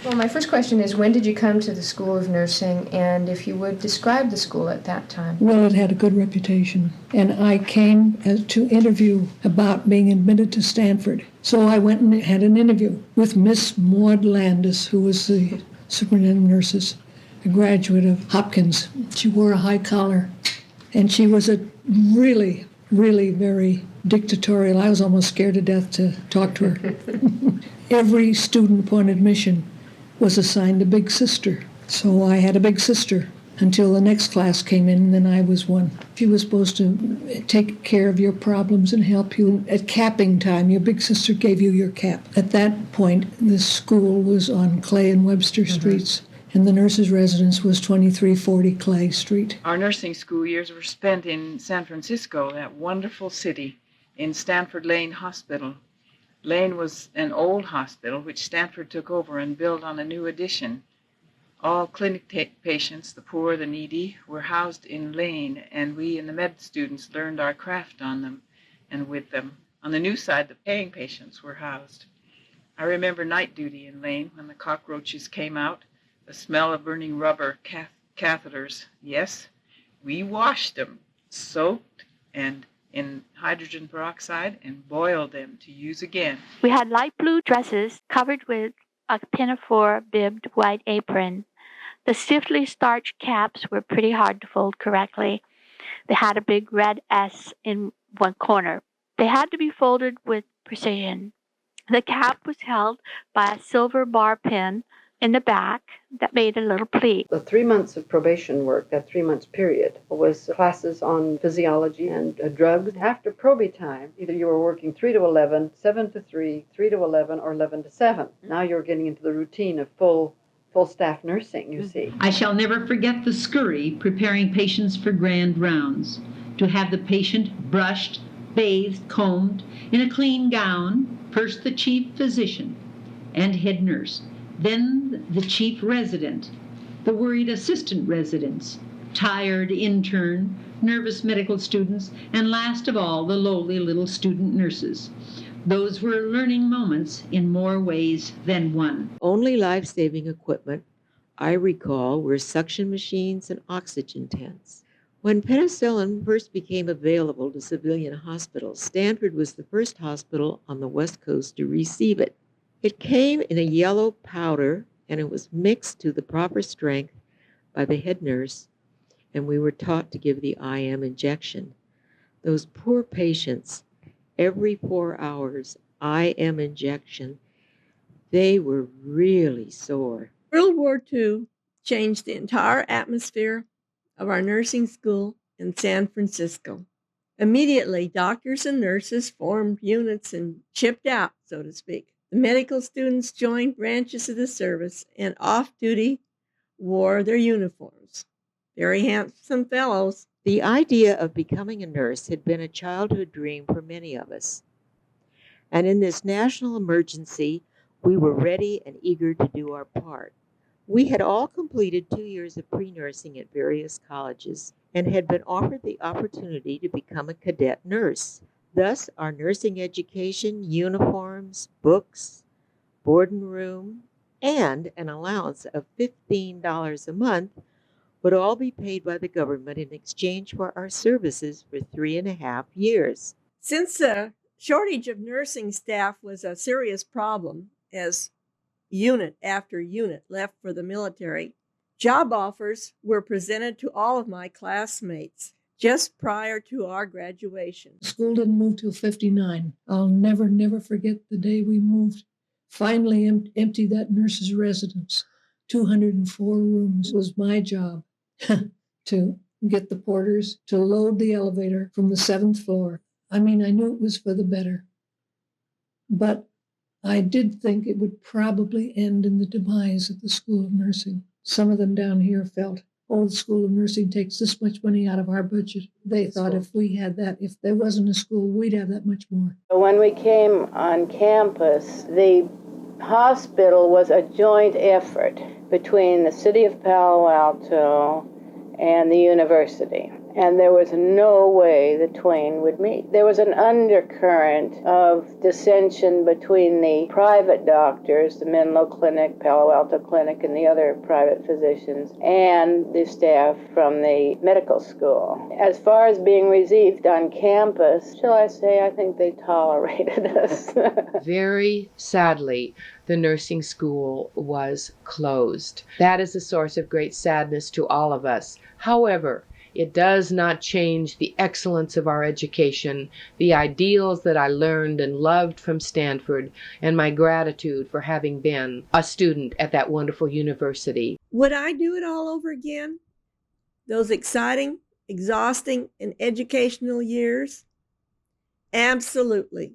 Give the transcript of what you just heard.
Well, my first question is, when did you come to the School of Nursing, and if you would describe the school at that time? Well, it had a good reputation, and I came to interview about being admitted to Stanford. So I went and had an interview with Miss Maud Landis, who was the superintendent of nurses, a graduate of Hopkins. She wore a high collar, and she was a really, really very dictatorial. I was almost scared to death to talk to her. Every student upon admission was assigned a big sister. So I had a big sister until the next class came in, and then I was one. She was supposed to take care of your problems and help you. At capping time, your big sister gave you your cap. At that point, the school was on Clay and Webster Streets, and the nurses' residence was 2340 Clay Street. Our nursing school years were spent in San Francisco, that wonderful city, in Stanford Lane Hospital. Lane was an old hospital which Stanford took over and built on a new addition. All clinic patients, the poor, the needy, were housed in Lane, and we and the med students learned our craft on them and with them. On the new side, the paying patients were housed. I remember night duty in Lane when the cockroaches came out, the smell of burning rubber, catheters. Yes, we washed them, soaked and in hydrogen peroxide, and boiled them to use again. We had light blue dresses covered with a pinafore bibbed white apron. The stiffly starched caps were pretty hard to fold correctly. They had a big red S in one corner. They had to be folded with precision. The cap was held by a silver bar pin in the back that made a little pleat. The 3 months of probation work, that 3 months period, was classes on physiology and drugs. After probie time, either you were working 3 to 11, 7 to 3, 3 to 11, or 11 to 7. Now you're getting into the routine of full staff nursing, you see. I shall never forget the scurry preparing patients for grand rounds. To have the patient brushed, bathed, combed, in a clean gown, first the chief physician and head nurse, then the chief resident, the worried assistant residents, tired intern, nervous medical students, and last of all, the lowly little student nurses. Those were learning moments in more ways than one. Only life-saving equipment I recall were suction machines and oxygen tents. When penicillin first became available to civilian hospitals, Stanford was the first hospital on the West Coast to receive it. It came in a yellow powder, and it was mixed to the proper strength by the head nurse, and we were taught to give the IM injection. Those poor patients, every 4 hours, IM injection, they were really sore. World War II changed the entire atmosphere of our nursing school in San Francisco. Immediately, doctors and nurses formed units and chipped out, so to speak. The medical students joined branches of the service and off-duty wore their uniforms. Very handsome fellows. The idea of becoming a nurse had been a childhood dream for many of us. And in this national emergency, we were ready and eager to do our part. We had all completed 2 years of pre-nursing at various colleges and had been offered the opportunity to become a cadet nurse. Thus, our nursing education, uniforms, books, board and room, and an allowance of $15 a month would all be paid by the government in exchange for our services for 3.5 years. Since the shortage of nursing staff was a serious problem, as unit after unit left for the military, job offers were presented to all of my classmates just prior to our graduation. School didn't move till 59. I'll never forget the day we moved. Finally emptied that nurse's residence. 204 rooms. It was my job to get the porters to load the elevator from the 7th floor. I mean, I knew it was for the better. But I did think it would probably end in the demise of the School of Nursing. Some of them down here felt, oh, the School of Nursing takes this much money out of our budget. They thought if we had that, if there wasn't a school, we'd have that much more. When we came on campus, the hospital was a joint effort between the city of Palo Alto and the university. and there was no way the twain would meet. There was an undercurrent of dissension between the private doctors, the Menlo Clinic, Palo Alto Clinic, and the other private physicians, and the staff from the medical school. As far as being received on campus, shall I say, I think they tolerated us. Very sadly, the nursing school was closed. That is a source of great sadness to all of us. However, it does not change the excellence of our education, the ideals that I learned and loved from Stanford, and my gratitude for having been a student at that wonderful university. Would I do it all over again? Those exciting, exhausting, and educational years? Absolutely.